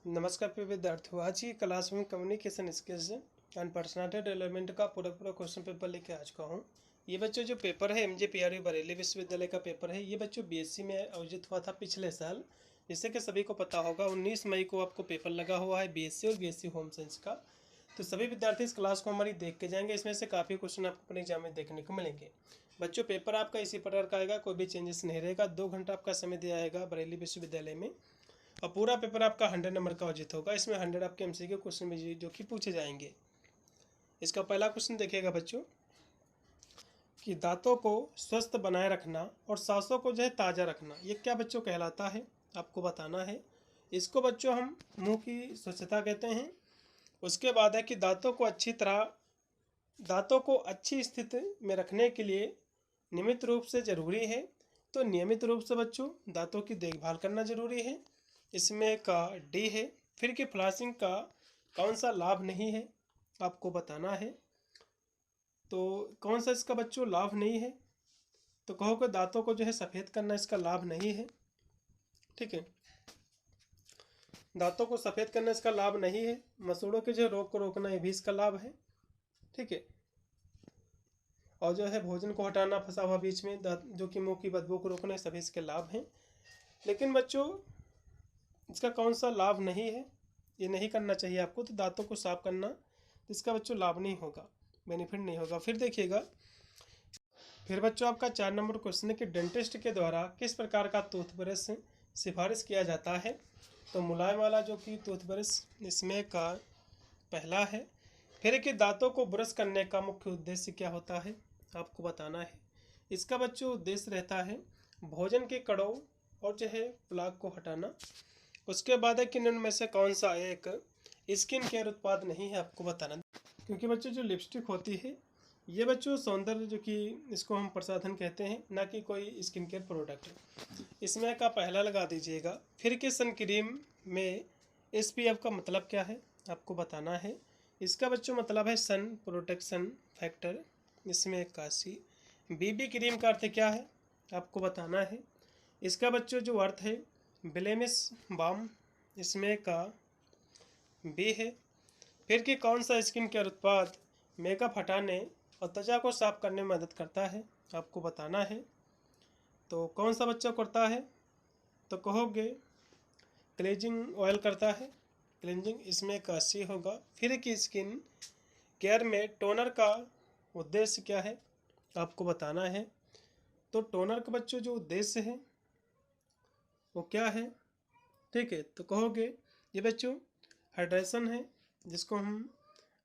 नमस्कार प्रिय विद्यार्थियों, आज की क्लास में communication skills and personality development का पूरा क्वेश्चन पेपर लेके आ चुका हूँ। ये बच्चों जो पेपर है MJPRU बरेली विश्वविद्यालय का पेपर है। ये बच्चों BSc में आयोजित हुआ था पिछले साल, जिससे कि सभी को पता होगा 19 मई को आपको पेपर लगा हुआ है BSc और BSc होम साइंस का। तो सभी विद्यार्थी इस क्लास को हमारी देख के जाएंगे। इसमें से काफ़ी क्वेश्चन आपको अपने एग्जाम में देखने को मिलेंगे। बच्चों पेपर आपका इसी प्रकार का आएगा, कोई भी चेंजेस नहीं रहेगा। 2 घंटा आपका समय दिया जाएगा बरेली विश्वविद्यालय में और पूरा पेपर आपका 100 नंबर का आयोजित होगा। इसमें 100 आपके MCQ क्वेश्चन भी जो कि पूछे जाएंगे। इसका पहला क्वेश्चन देखिएगा बच्चों कि दांतों को स्वस्थ बनाए रखना और सांसों को जो है ताज़ा रखना, ये क्या बच्चों कहलाता है, आपको बताना है। इसको बच्चों हम मुंह की स्वच्छता कहते हैं। उसके बाद है कि दांतों को अच्छी स्थिति में रखने के लिए नियमित रूप से ज़रूरी है। तो नियमित रूप से बच्चों दांतों की देखभाल करना ज़रूरी है। इसमें का डी है। फिर कि फ्लॉसिंग का कौन सा लाभ नहीं है, आपको बताना है। तो कौन सा इसका बच्चों लाभ नहीं है, तो कहो कि दांतों को जो है सफ़ेद करना इसका लाभ नहीं है। ठीक है, दांतों को सफ़ेद करना इसका लाभ नहीं है। मसूड़ों के जो रोग को रोकना ये भी इसका लाभ है। ठीक है, और जो है भोजन को हटाना फंसा हुआ बीच में जो कि मुंह की बदबू को रोकना, सभी इसके लाभ हैं। लेकिन बच्चों इसका कौन सा लाभ नहीं है, ये नहीं करना चाहिए आपको। तो दांतों को साफ करना, तो इसका बच्चों लाभ नहीं होगा, बेनिफिट नहीं होगा। फिर देखिएगा, फिर बच्चों आपका 4 नंबर क्वेश्चन है कि डेंटिस्ट के द्वारा किस प्रकार का टूथब्रश सिफारिश किया जाता है। तो मुलायम वाला जो कि टूथब्रश इसमें का पहला है। फिर कि दांतों को ब्रश करने का मुख्य उद्देश्य क्या होता है, आपको बताना है। इसका बच्चों उद्देश्य रहता है भोजन के कड़ों और जो है प्लाक को हटाना। उसके बाद है कि निम्न में से कौन सा एक स्किन केयर उत्पाद नहीं है, आपको बताना। क्योंकि बच्चों जो लिपस्टिक होती है ये बच्चों सौंदर्य जो कि इसको हम प्रसाधन कहते हैं, ना कि कोई स्किन केयर प्रोडक्ट। इसमें का पहला लगा दीजिएगा। फिर कि सन क्रीम में SPF का मतलब क्या है, आपको बताना है। इसका बच्चों मतलब है सन प्रोटेक्शन फैक्टर। इसमें 81। BB क्रीम का अर्थ क्या है, आपको बताना है। इसका बच्चों जो अर्थ है ब्लेमिश बाम। इसमें का बी है। फिर कि कौन सा स्किन केयर उत्पाद मेकअप हटाने और त्वचा को साफ करने में मदद करता है, आपको बताना है। तो कौन सा बच्चा करता है, तो कहोगे क्लेंजिंग ऑयल करता है, क्लेंजिंग। इसमें का सी होगा। फिर कि स्किन केयर में टोनर का उद्देश्य क्या है, आपको बताना है। तो टोनर का बच्चों जो उद्देश्य है वो क्या है। ठीक है, तो कहोगे ये बच्चों हाइड्रेशन है, जिसको हम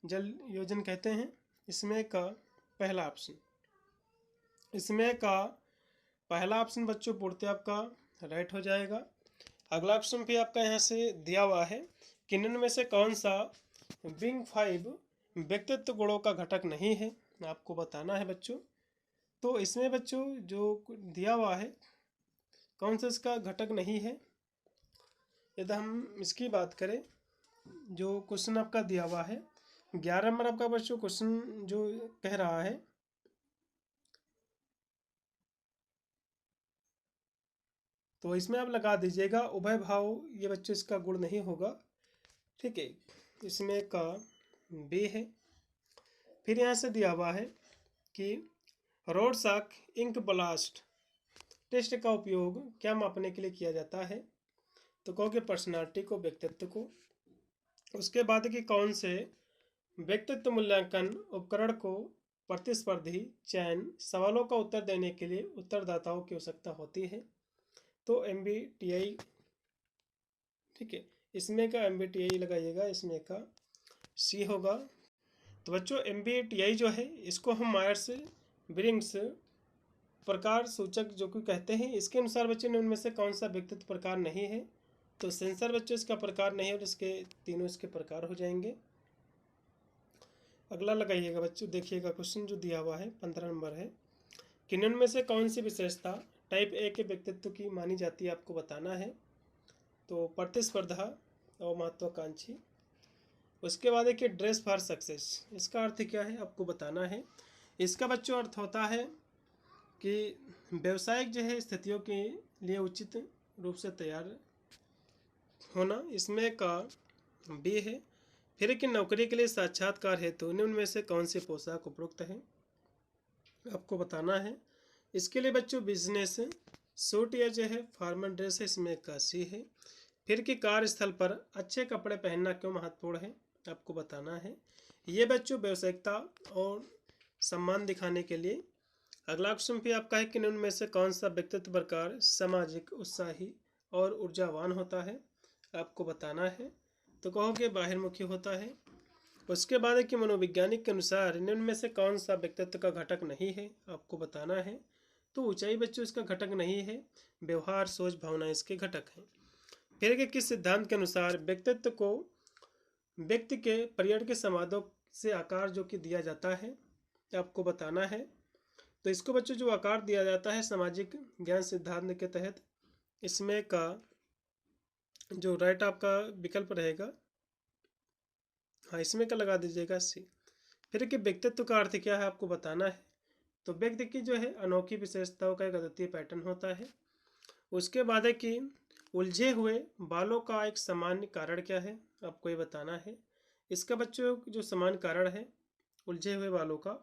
जल योजन कहते हैं। इसमें का पहला ऑप्शन, इसमें का पहला ऑप्शन बच्चों पूर्ति आपका राइट हो जाएगा। अगला ऑप्शन भी आपका यहाँ से दिया हुआ है कि निम्न में से कौन सा बिग 5 व्यक्तित्व गुणों का घटक नहीं है, आपको बताना है बच्चों। तो इसमें बच्चों जो दिया हुआ है कौन सा इसका घटक नहीं है, यदि हम इसकी बात करें, जो क्वेश्चन आपका दिया हुआ है 11 नंबर आपका बच्चों क्वेश्चन जो कह रहा है, तो इसमें आप लगा दीजिएगा उभय भाव। ये बच्चों इसका गुण नहीं होगा। ठीक है, इसमें का बी है। फिर यहाँ से दिया हुआ है कि रोडसाक इंक ब्लास्ट टेस्ट का उपयोग क्या मापने के लिए किया जाता है, तो कहोगे पर्सनालिटी को, व्यक्तित्व को। उसके बाद कि कौन से व्यक्तित्व मूल्यांकन उपकरण को प्रतिस्पर्धी चयन सवालों का उत्तर देने के लिए उत्तरदाताओं की आवश्यकता होती है, तो MBTI। ठीक है, इसमें का MBTI लगाइएगा, इसमें का सी होगा। तो बच्चों MBTI जो है इसको हम मायर्स ब्रिग्स प्रकार सूचक जो कि कहते हैं। इसके अनुसार बच्चों ने उनमें से कौन सा व्यक्तित्व प्रकार नहीं है, तो सेंसर बच्चों इसका प्रकार नहीं है और इसके तीनों इसके प्रकार हो जाएंगे। अगला लगाइएगा बच्चों, देखिएगा क्वेश्चन जो दिया हुआ है 15 नंबर है कि निम्न में से कौन सी विशेषता टाइप ए के व्यक्तित्व की मानी जाती है, आपको बताना है। तो प्रतिस्पर्धा और महत्वाकांक्षी। उसके बाद है कि ड्रेस फॉर सक्सेस, इसका अर्थ क्या है, आपको बताना है। इसका बच्चों अर्थ होता है कि व्यावसायिक जो है स्थितियों के लिए उचित रूप से तैयार होना, इसमें का बी है। फिर कि नौकरी के लिए साक्षात्कार हेतु निम्न में से कौन सी पोशाक उपयुक्त है, आपको बताना है। इसके लिए बच्चों बिजनेस सूट या जो है फॉर्मल ड्रेस है, इसमें का सी है। फिर कि कार्यस्थल पर अच्छे कपड़े पहनना क्यों महत्वपूर्ण है, आपको बताना है। ये बच्चों व्यावसायिकता और सम्मान दिखाने के लिए। अगला क्वेश्चन भी आपका है कि निम्न में से कौन सा व्यक्तित्व प्रकार सामाजिक, उत्साही और ऊर्जावान होता है, आपको बताना है। तो कहोगे बाहिर्मुखी होता है। उसके बाद है कि मनोवैज्ञानिक के अनुसार निम्न में से कौन सा व्यक्तित्व का घटक नहीं है, आपको बताना है। तो ऊंचाई बच्चों इसका घटक नहीं है, व्यवहार, सोच, भावना इसके घटक हैं। फिर कि किस सिद्धांत के अनुसार व्यक्तित्व को व्यक्ति के पर्यटन के संवादों से आकार जो कि दिया जाता है, आपको बताना है। तो इसको बच्चों जो आकार दिया जाता है सामाजिक ज्ञान सिद्धांत के तहत, इसमें का जो राइट आपका विकल्प रहेगा, हाँ इसमें का लगा दीजिएगा सी। फिर कि व्यक्तित्व का अर्थ क्या है, आपको बताना है। तो व्यक्ति की जो है अनोखी विशेषताओं का एक अद्वितीय पैटर्न होता है। उसके बाद है कि उलझे हुए बालों का एक सामान्य कारण क्या है, आपको ये बताना है। इसका बच्चों जो सामान्य कारण है उलझे हुए बालों का,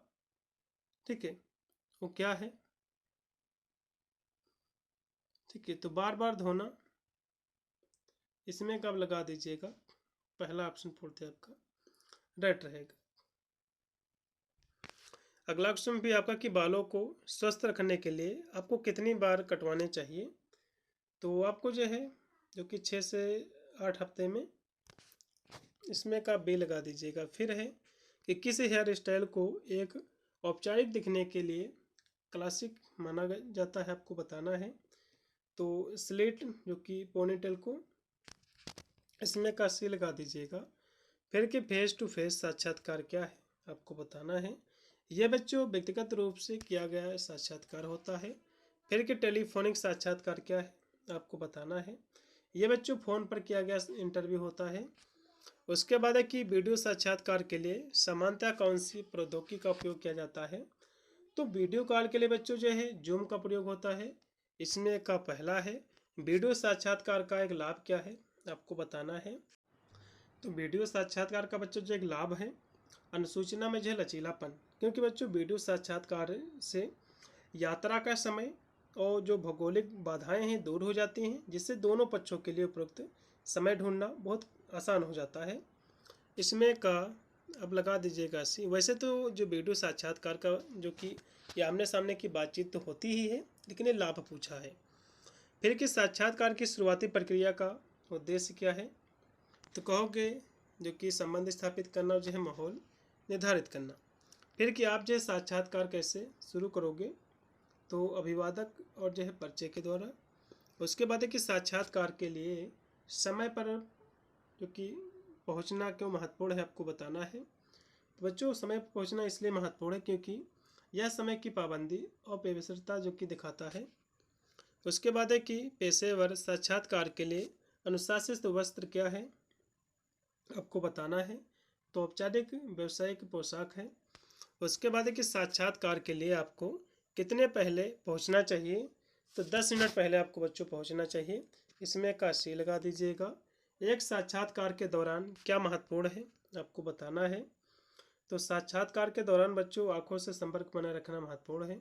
ठीक है, वो क्या है, ठीक है। तो बार बार धोना, इसमें कब लगा दीजिएगा, पहला ऑप्शन पूर्ति आपका राइट रहेगा। अगला क्वेश्चन भी आपका कि बालों को स्वस्थ रखने के लिए आपको कितनी बार कटवाने चाहिए। तो आपको जो है जो कि 6 से 8 हफ्ते में, इसमें का बी लगा दीजिएगा। फिर है कि किस हेयर स्टाइल को एक औपचारिक दिखने के लिए क्लासिक माना जाता है, आपको बताना है। तो स्लेट जो कि पोनीटेल को, इसमें का सी लगा दीजिएगा। फिर कि फेस टू फेस साक्षात्कार क्या है, आपको बताना है। यह बच्चों व्यक्तिगत रूप से किया गया साक्षात्कार होता है। फिर कि टेलीफोनिक साक्षात्कार क्या है, आपको बताना है। यह बच्चों फ़ोन पर किया गया इंटरव्यू होता है। उसके बाद है कि वीडियो साक्षात्कार के लिए सामान्यतः कौन सी प्रौद्योगिकी का उपयोग किया जाता है। तो वीडियो कॉल के लिए बच्चों जो है जूम का प्रयोग होता है। इसमें का पहला है। वीडियो साक्षात्कार का एक लाभ क्या है, आपको बताना है। तो वीडियो साक्षात्कार का बच्चों जो एक लाभ है, अनुसूचना में जो है लचीलापन, क्योंकि बच्चों वीडियो साक्षात्कार से यात्रा का समय और जो भौगोलिक बाधाएं हैं दूर हो जाती हैं, जिससे दोनों पक्षों के लिए उपयुक्त समय ढूंढना बहुत आसान हो जाता है। इसमें का अब लगा दीजिएगा सी। वैसे तो जो वीडियो साक्षात्कार का जो कि ये आमने सामने की बातचीत तो होती ही है, लेकिन ये लाभ पूछा है। फिर कि साक्षात्कार की शुरुआती प्रक्रिया का उद्देश्य क्या है। तो कहोगे जो कि संबंध स्थापित करना, जो है माहौल निर्धारित करना। फिर कि आप जो है साक्षात्कार कैसे शुरू करोगे, तो अभिवादक और जो है परिचय के द्वारा। उसके बाद है कि साक्षात्कार के लिए समय पर जो कि पहुंचना क्यों महत्वपूर्ण है, आपको बताना है। तो बच्चों समय पर पहुंचना इसलिए महत्वपूर्ण है क्योंकि यह समय की पाबंदी और बेवसरता जो कि दिखाता है। उसके बाद है कि पेशेवर साक्षात्कार के लिए अनुशासित वस्त्र क्या है, आपको बताना है। तो औपचारिक व्यावसायिक पोशाक है। उसके बाद है कि साक्षात्कार के लिए आपको कितने पहले पहुंचना चाहिए। तो 10 मिनट पहले आपको बच्चों पहुंचना चाहिए। इसमें का सी लगा दीजिएगा। एक साक्षात्कार के दौरान क्या महत्वपूर्ण है, आपको बताना है। तो साक्षात्कार के दौरान बच्चों आंखों से संपर्क बनाए रखना महत्वपूर्ण है।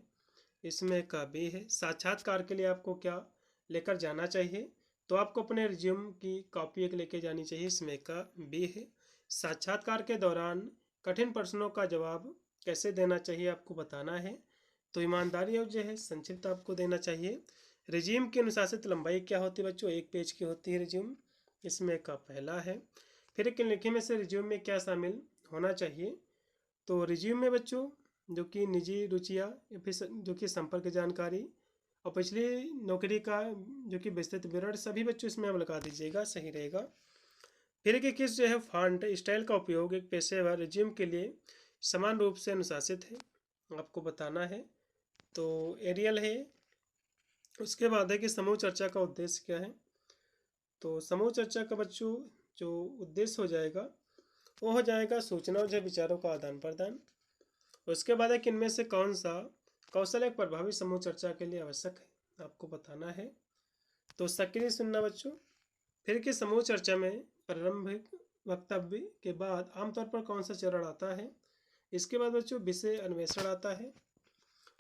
इसमें का बी है। साक्षात्कार के लिए आपको क्या लेकर जाना चाहिए। तो आपको अपने रिज्यूम की कॉपी एक लेके जानी चाहिए। इसमें का बी है। साक्षात्कार के दौरान कठिन प्रश्नों का जवाब कैसे देना चाहिए, आपको बताना है। तो ईमानदारी और जो है संक्षिप्त आपको देना चाहिए। रिज्यूम की अनुशासित लंबाई क्या होती है बच्चों, 1 पेज की होती है रिज्यूम। इसमें का पहला है। फिर एक लिखे में से रिज्यूम में क्या शामिल होना चाहिए। तो रिज्यूम में बच्चों जो कि निजी रुचियाँ या फिर जो कि संपर्क जानकारी और पिछली नौकरी का जो कि विस्तृत विवरण, सभी बच्चों इसमें आप लगा दीजिएगा, सही रहेगा। फिर कि किस जो है फॉन्ट स्टाइल का उपयोग एक पेशेवर रिज्यूम के लिए समान रूप से अनुशासित है, आपको बताना है। तो एरियल है। उसके बाद है कि समूह चर्चा का उद्देश्य क्या है। तो समूह चर्चा का बच्चों जो उद्देश्य हो जाएगा वो हो जाएगा सूचना और जो विचारों का आदान प्रदान। उसके बाद है कि इनमें से कौन सा कौशल एक प्रभावी समूह चर्चा के लिए आवश्यक है, आपको बताना है। तो सक्रिय सुनना बच्चों, फिर कि समूह चर्चा में प्रारंभिक वक्तव्य के बाद आमतौर पर कौन सा चरण आता है। इसके बाद बच्चों विषय अन्वेषण आता है।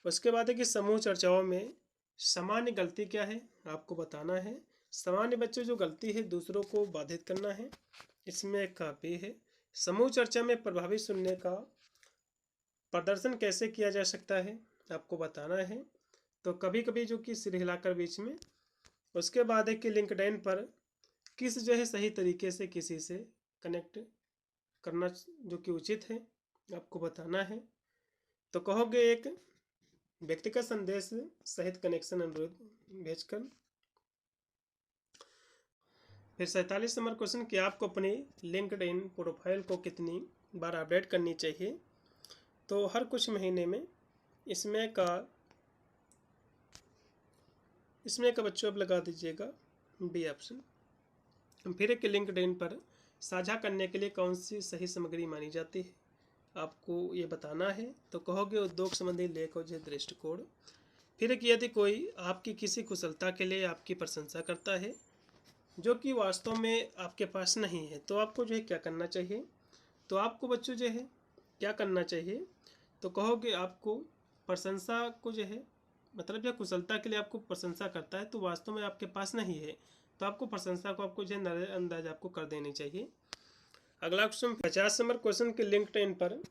उसके बाद है कि समूह चर्चाओं में सामान्य गलती क्या है आपको बताना है। सामान्य बच्चों जो गलती है दूसरों को बाधित करना है, इसमें एक कापी है। समूह चर्चा में प्रभावी सुनने का प्रदर्शन कैसे किया जा सकता है आपको बताना है। तो कभी कभी जो कि सिर हिलाकर बीच में। उसके बाद है कि लिंक्डइन पर किस जो है सही तरीके से किसी से कनेक्ट करना जो कि उचित है आपको बताना है। तो कहोगे एक व्यक्तिगत संदेश सहित कनेक्शन अनुरोध भेजकर। फिर 47 नंबर क्वेश्चन कि आपको अपनी लिंक्डइन प्रोफाइल को कितनी बार अपडेट करनी चाहिए। तो हर कुछ महीने में। इसमें का बच्चों अब लगा दीजिएगा बी ऑप्शन। फिर एक लिंक्डइन पर साझा करने के लिए कौन सी सही सामग्री मानी जाती है आपको ये बताना है। तो कहोगे उद्योग संबंधी लेख और दृष्टिकोण। फिर एक यदि कोई आपकी किसी कुशलता के लिए आपकी प्रशंसा करता है जो कि वास्तव में आपके पास नहीं है, तो आपको जो है क्या करना चाहिए। तो आपको बच्चों जो है क्या करना चाहिए। तो कहोगे आपको प्रशंसा को जो है मतलब जो कुशलता के लिए आपको प्रशंसा करता है तो वास्तव में आपके पास नहीं है, तो आपको प्रशंसा को आपको जो है नज़रअंदाज आपको कर देनी चाहिए। अगला क्वेश्चन 50 नंबर क्वेश्चन के लिंक्डइन पर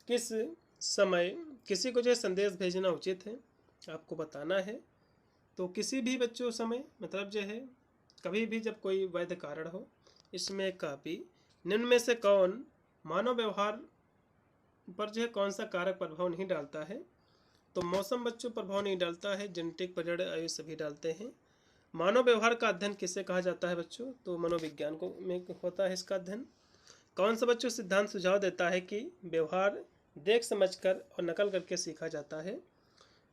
किस समय किसी को जो है संदेश भेजना उचित है आपको बताना है। तो किसी भी बच्चों समय मतलब जो है कभी भी जब कोई वैध कारण हो। इसमें काफ़ी निम्न में से कौन मानव व्यवहार पर जो है कौन सा कारक प्रभाव नहीं डालता है। तो मौसम बच्चों प्रभाव नहीं डालता है, जेनेटिक पर्यावरण आयु सभी डालते हैं। मानव व्यवहार का अध्ययन किसे कहा जाता है बच्चों। तो मनोविज्ञान को में होता है इसका अध्ययन। कौन सा बच्चों सिद्धांत सुझाव देता है कि व्यवहार देख समझकर और नकल करके सीखा जाता है।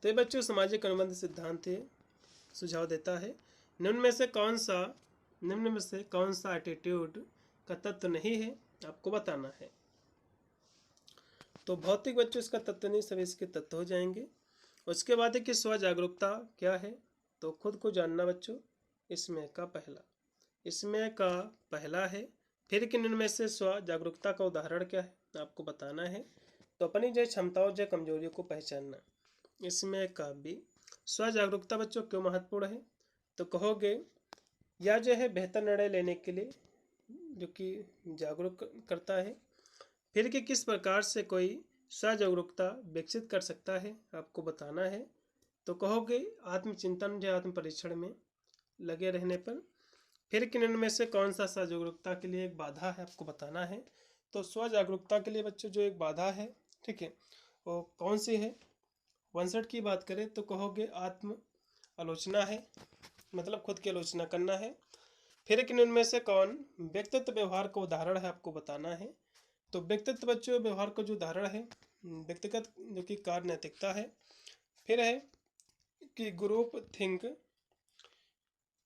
तो ये बच्चों सामाजिक अनुबंध सिद्धांत सुझाव देता है। निम्न में से कौन सा एटीट्यूड का तत्व नहीं है आपको बताना है। तो भौतिक बच्चों इसका तत्व नहीं, सभी इसके तत्व हो जाएंगे। उसके बाद है कि स्व जागरूकता क्या है। तो खुद को जानना बच्चों इसमें का पहला है। फिर कि निम्न में से स्व जागरूकता का उदाहरण क्या है आपको बताना है। तो अपनी जो क्षमताओं जो कमजोरियों को पहचानना, इसमें का भी। स्व जागरूकता बच्चों क्यों महत्वपूर्ण है। तो कहोगे यह जो है बेहतर निर्णय लेने के लिए जो कि जागरूक करता है। फिर कि किस प्रकार से कोई स्व जागरूकता विकसित कर सकता है आपको बताना है। तो कहोगे आत्मचिंतन या आत्म परीक्षण में लगे रहने पर। फिर कि निम्न में से कौन सा स्व जागरूकता के लिए एक बाधा है आपको बताना है। तो स्व जागरूकता के लिए बच्चों जो एक बाधा है, ठीक है, वो कौन सी है। 61 की बात करें तो कहोगे आत्म आलोचना है, मतलब खुद की आलोचना करना है। फिर कि निम्न में से कौन व्यक्तित्व व्यवहार का उदाहरण है आपको बताना है। तो व्यक्तित्व बच्चों व्यवहार का जो उदाहरण है व्यक्तिगत जो कि कार्य नैतिकता है। फिर है कि ग्रुप थिंक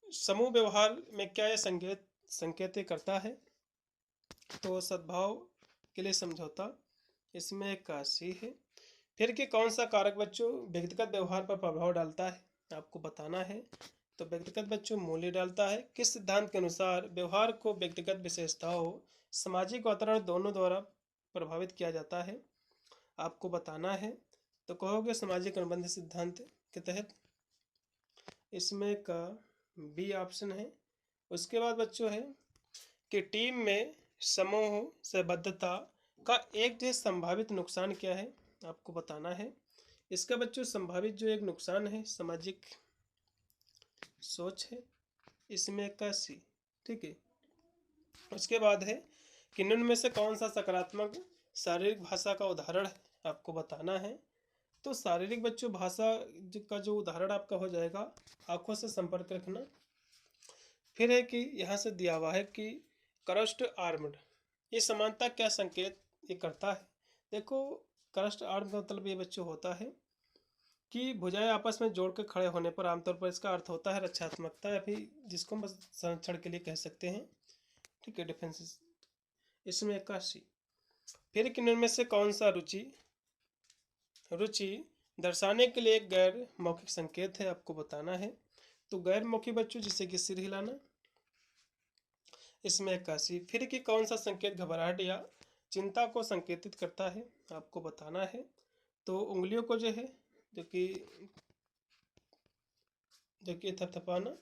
समूह व्यवहार में क्या यह संकेत करता है। तो सद्भाव के लिए समझौता, इसमें काशी है। फिर कि कौन सा कारक बच्चों व्यक्तिगत व्यवहार पर प्रभाव डालता है आपको बताना है। तो व्यक्तिगत बच्चों मूल्य डालता है। किस सिद्धांत के अनुसार व्यवहार को व्यक्तिगत विशेषताओं सामाजिक वातावरण दोनों द्वारा प्रभावित किया जाता है आपको बताना है। तो कहोगे सामाजिक अनुबंध सिद्धांत के तहत, इसमें का बी ऑप्शन है। उसके बाद बच्चों है कि टीम में समूह संबद्धता का एक जो संभावित नुकसान क्या है आपको बताना है। इसका बच्चों संभावित जो एक नुकसान है सामाजिक सोच है, इसमें का सी, ठीक है। उसके बाद है कि निम्न में से कौन सा सकारात्मक शारीरिक भाषा का उदाहरण है आपको बताना है। तो शारीरिक बच्चों भाषा का जो उदाहरण आपका हो जाएगा आंखों से संपर्क रखना। फिर है कि यहाँ से दिया हुआ है कि क्रस्ट आर्म्ड, ये समानता क्या संकेत ये करता है। देखो क्रस्ट आर्म का मतलब ये बच्चों होता है कि भुजाएं आपस में जोड़ के खड़े होने पर आमतौर पर इसका अर्थ होता है रक्षात्मकता या फिर जिसको हम संरक्षण के लिए कह सकते हैं, ठीक है, डिफेंस। इसमें 81। फिर कि निम्न में से कौन सा रुचि दर्शाने के लिए एक गैर मौखिक संकेत है आपको बताना है। तो गैर मौखिक बच्चों जैसे कि सिर हिलाना, इसमें 81। फिर कि कौन सा संकेत घबराहट या चिंता को संकेतित करता है, आपको बताना है। तो उंगलियों को जो है जो कि थपथपाना।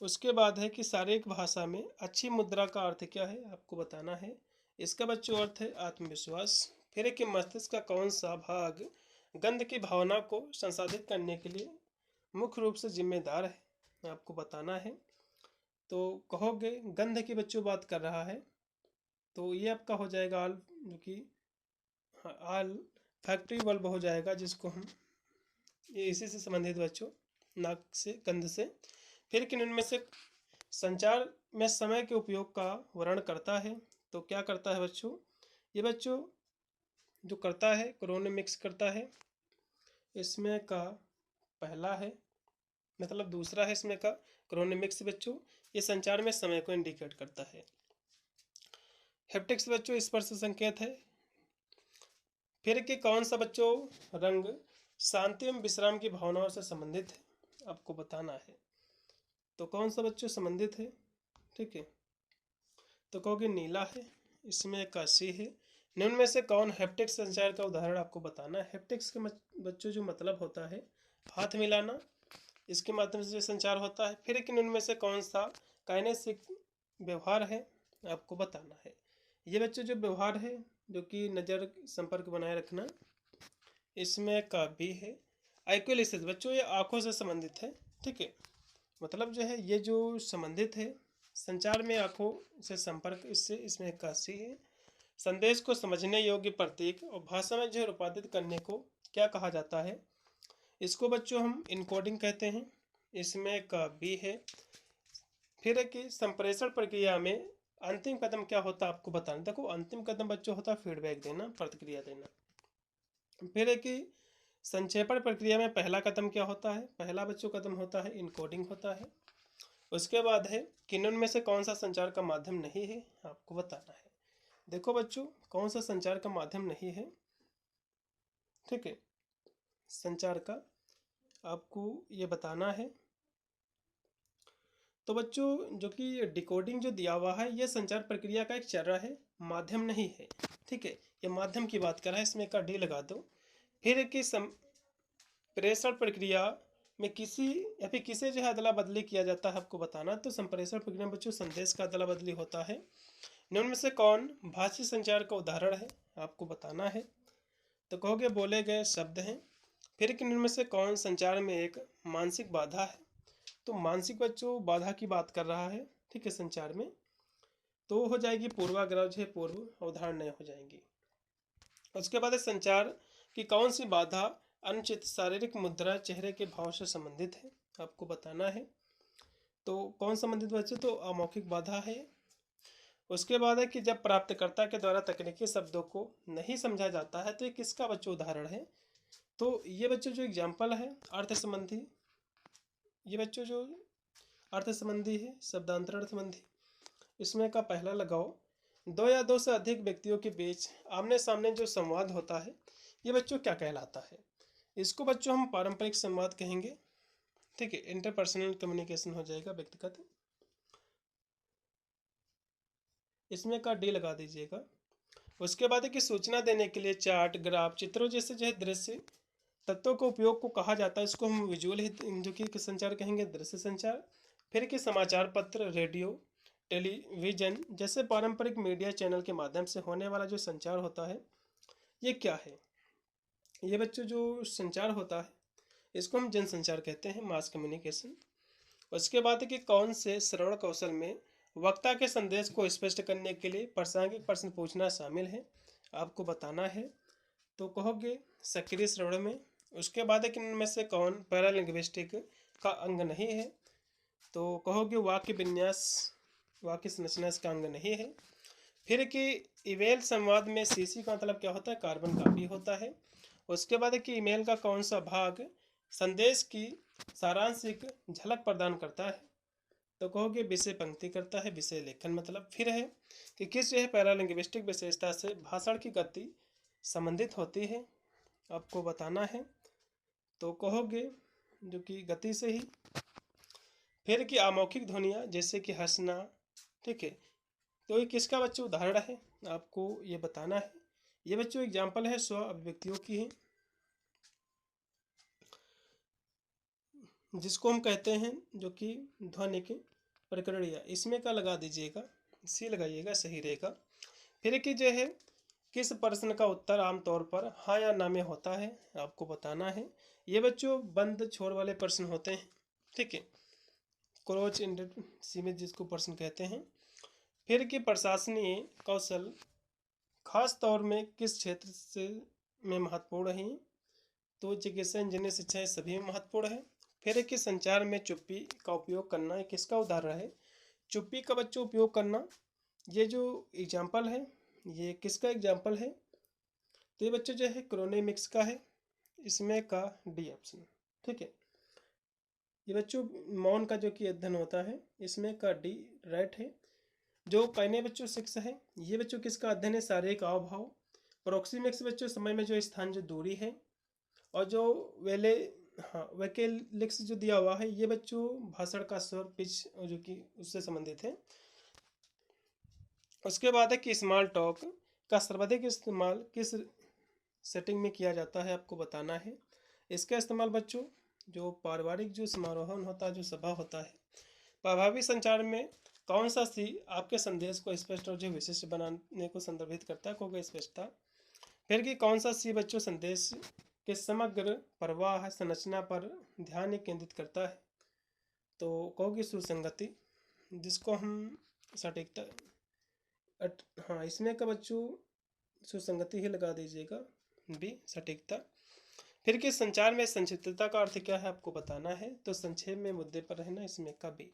उसके बाद है कि शारीरिक भाषा में अच्छी मुद्रा का अर्थ क्या है, आपको बताना है। इसका बच्चों अर्थ है आत्मविश्वास। फिर है कि मस्तिष्क का कौन सा भाग गंध की भावना को संसाधित करने के लिए मुख्य रूप से जिम्मेदार है, आपको बताना है। तो कहोगे गंध की बच्चों बात कर रहा है, तो ये आपका हो जाएगा आल, जो कि आल फैक्ट्री बल्ब हो जाएगा, जिसको हम ये इसी से संबंधित बच्चों, नाक से गंध से। फिर किन इनमें से संचार में समय के उपयोग का वर्णन करता है, तो क्या करता है बच्चों, ये बच्चों जो करता है क्रोनेमिक्स करता है। इसमें का पहला है, मतलब दूसरा है इसमें का क्रोनेमिक्स बच्चों, ये संचार में समय को इंडिकेट करता है। हेप्टिक्स बच्चों स्पर्श संकेत है। फिर कि कौन सा बच्चों रंग शांति एवं विश्राम की भावनाओं से संबंधित है, आपको बताना है। तो कौन सा बच्चों संबंधित है, ठीक है, तो कहोगे नीला है। इसमें 81 है। निम्न में से कौन हैप्टिक्स संचार का उदाहरण, आपको बताना है। हैप्टिक्स के बच्चों जो मतलब होता है हाथ मिलाना, इसके माध्यम से संचार होता है। फिर कि निम्न में से कौन सा काइनेसिक व्यवहार है, आपको बताना है। ये बच्चों जो व्यवहार है जो कि नज़र संपर्क बनाए रखना, इसमें का भी है। आइक्विलिसिस बच्चों ये आँखों से संबंधित है, ठीक है, मतलब जो है ये जो संबंधित है संचार में आँखों से संपर्क, इससे इसमें 81 है। संदेश को समझने योग्य प्रतीक और भाषा में जो रूपांतरित करने को क्या कहा जाता है, इसको बच्चों हम इनकोडिंग कहते हैं, इसमें का भी है। फिर है कि संप्रेषण प्रक्रिया में अंतिम कदम क्या होता है, आपको बताना। देखो अंतिम कदम बच्चों होता है फीडबैक देना, प्रतिक्रिया देना। फिर है कि संक्षेपण प्रक्रिया में पहला कदम क्या होता है, पहला बच्चों कदम होता है इनकोडिंग होता है। उसके बाद है किन में से कौन सा संचार का माध्यम नहीं है, आपको बताना है। देखो बच्चों कौन सा संचार का माध्यम नहीं है, ठीक है, संचार का आपको ये बताना है। तो बच्चों जो कि डिकोडिंग जो दिया हुआ है ये संचार प्रक्रिया का एक चरण है, माध्यम नहीं है, ठीक है, ये माध्यम की बात कर रहा है, इसमें का डी लगा दो। फिर कि संप्रेषण प्रक्रिया में किसी या फिर किसे जो है अदला बदली किया जाता है, आपको बताना। तो संप्रेषण प्रक्रिया में बच्चों संदेश का अदला बदली होता है। निम्न में से कौन भाषी संचार का उदाहरण है, आपको बताना है। तो कहोगे बोले गए शब्द हैं। फिर कि निम्न में से कौन संचार में एक मानसिक बाधा है, तो मानसिक बच्चों बाधा की बात कर रहा है, ठीक है, संचार में। तो हो जाएगी पूर्वाग्रह, जो है पूर्व अवधारणाएं हो जाएंगी। उसके बाद संचार की कौन सी बाधा अनुचित शारीरिक मुद्रा चेहरे के भाव से संबंधित है, आपको बताना है। तो कौन संबंधित बच्चे, तो अमौखिक बाधा है। उसके बाद है कि जब प्राप्तकर्ता के द्वारा तकनीकी शब्दों को नहीं समझा जाता है, तो ये किसका बच्चों उदाहरण है, तो ये बच्चों जो एग्जाम्पल है अर्थ संबंधी, ये बच्चों जो अर्थ संबंधी है शब्दांतरण संबंधी, इसमें का पहला लगाओ। दो या दो से अधिक व्यक्तियों के बीच आमने सामने जो संवाद होता है ये बच्चों क्या कहलाता है, इसको बच्चों हम पारंपरिक संवाद कहेंगे, ठीक है, इंटरपर्सनल कम्युनिकेशन हो जाएगा, व्यक्तिगत। इसमें का डी लगा दीजिएगा। उसके बाद है कि सूचना देने के लिए चार्ट, ग्राफ, चित्रों जैसे जो है दृश्य तत्वों का उपयोग को कहा जाता है, इसको हम विजुअल ही जो कि संचार कहेंगे, दृश्य संचार। फिर कि समाचार पत्र, रेडियो, टेलीविज़न जैसे पारंपरिक मीडिया चैनल के माध्यम से होने वाला जो संचार होता है ये क्या है, ये बच्चों जो संचार होता है इसको हम जनसंचार कहते हैं, मास कम्युनिकेशन। उसके बाद है कि कौन से श्रवण कौशल में वक्ता के संदेश को स्पष्ट करने के लिए प्रासंगिक प्रश्न पूछना शामिल है, आपको बताना है। तो कहोगे सक्रिय श्रवण में। उसके बाद है कि इनमें से कौन पैरालिंग्विस्टिक का अंग नहीं है, तो कहोगे वाक्य विन्यास, वाक्य संरचना इसका अंग नहीं है। फिर कि ईमेल संवाद में सीसी का मतलब क्या होता है, कार्बन कॉपी होता है। उसके बाद है कि ईमेल का कौन सा भाग संदेश की सारांशिक झलक प्रदान करता है, तो कहोगे विषय पंक्ति करता है, विषय लेखन मतलब। फिर है कि किस जो है पैरालिंग्विस्टिक विशेषता से भाषण की गति संबंधित होती है, आपको बताना है। तो कहोगे जो कि गति से ही। फिर कि अमौखिक ध्वनियाँ जैसे कि हंसना, ठीक है। तो ये किसका बच्चों उदाहरण है, आपको ये बताना है। ये बच्चों एग्जाम्पल है स्व अभिव्यक्तियों की है, जिसको हम कहते हैं जो कि ध्वनिक प्रक्रिया। इसमें क्या लगा दीजिएगा, सी लगाइएगा, सही रहेगा। फिर कि जो है किस प्रश्न का उत्तर आमतौर पर हाँ या ना में होता है, आपको बताना है। ये बच्चों बंद छोर वाले प्रश्न होते हैं, ठीक है, क्रोच इंडेड सीमित जिसको प्रश्न कहते हैं। फिर कि प्रशासनीय कौशल खास तौर में किस क्षेत्र से में महत्वपूर्ण है, तो चिकित्सा इंजीनियर शिक्षा ये सभी में महत्वपूर्ण है। फिर कि संचार में चुप्पी का उपयोग करना, एक किसका उदाहरण है, चुप्पी का बच्चों उपयोग करना। ये जो एग्जाम्पल है ये किसका एग्जाम्पल है, तो ये बच्चों जो है क्रोनेमिक्स का है, इसमें का डी ऑप्शन, ठीक है। ये बच्चों मौन का जो कि अध्ययन होता है, इसमें का डी राइट है। जो कहने बच्चों 6 है, ये बच्चों किसका अध्ययन है, शारीरिक हाव भाव। प्रोक्सीमिक्स बच्चों समय में जो स्थान जो दूरी है। और जो वेले हाँ वैकेलिक्स जो दिया हुआ है, ये बच्चों भाषण का स्वर पिच जो कि उससे संबंधित है। उसके बाद है कि स्मॉल टॉक का सर्वाधिक इस्तेमाल किस सेटिंग में किया जाता है, आपको बताना है। इसका इस्तेमाल बच्चों जो पारिवारिक जो समारोहन होता है, जो सभा होता है। प्रभावी संचार में कौन सा सी आपके संदेश को स्पष्ट और जो विशिष्ट बनाने को संदर्भित करता है, क्योंकि स्पष्टता। फिर कि कौन सा सी बच्चों संदेश के समग्र प्रवाह संरचना पर ध्यान केंद्रित करता है, तो कहोगे सुसंगति, जिसको हम सटीकता हाँ इसमें का बच्चों सुसंगति ही लगा दीजिएगा, बी सटीकता। फिर कि संचार में संक्षिप्तता का अर्थ क्या है, आपको बताना है, तो संक्षेप में मुद्दे पर रहना, इसमें का बी।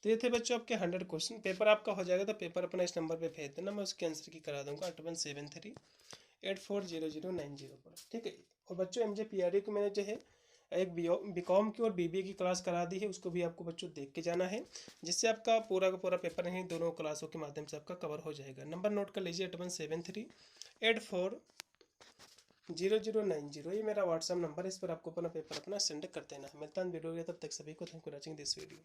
तो ये थे बच्चों आपके 100 क्वेश्चन। पेपर आपका हो जाएगा तो पेपर अपना इस नंबर पे भेज देना, मैं उसके आंसर की करा दूंगा 8173840090 पर, ठीक है। और बच्चों MJPRE को मैंने जो है एक बीकॉम की और BBA की क्लास करा दी है, उसको भी आपको बच्चों देख के जाना है, जिससे आपका पूरा का पूरा पेपर नहीं दोनों क्लासों के माध्यम से आपका कवर हो जाएगा। नंबर नोट कर लीजिए 8173840090, ये मेरा व्हाट्सअप नंबर है, इस पर आपको अपना पेपर अपना सेंड कर देना है। मिलता है वीडियो, तब तक सभी को thank you watching this video.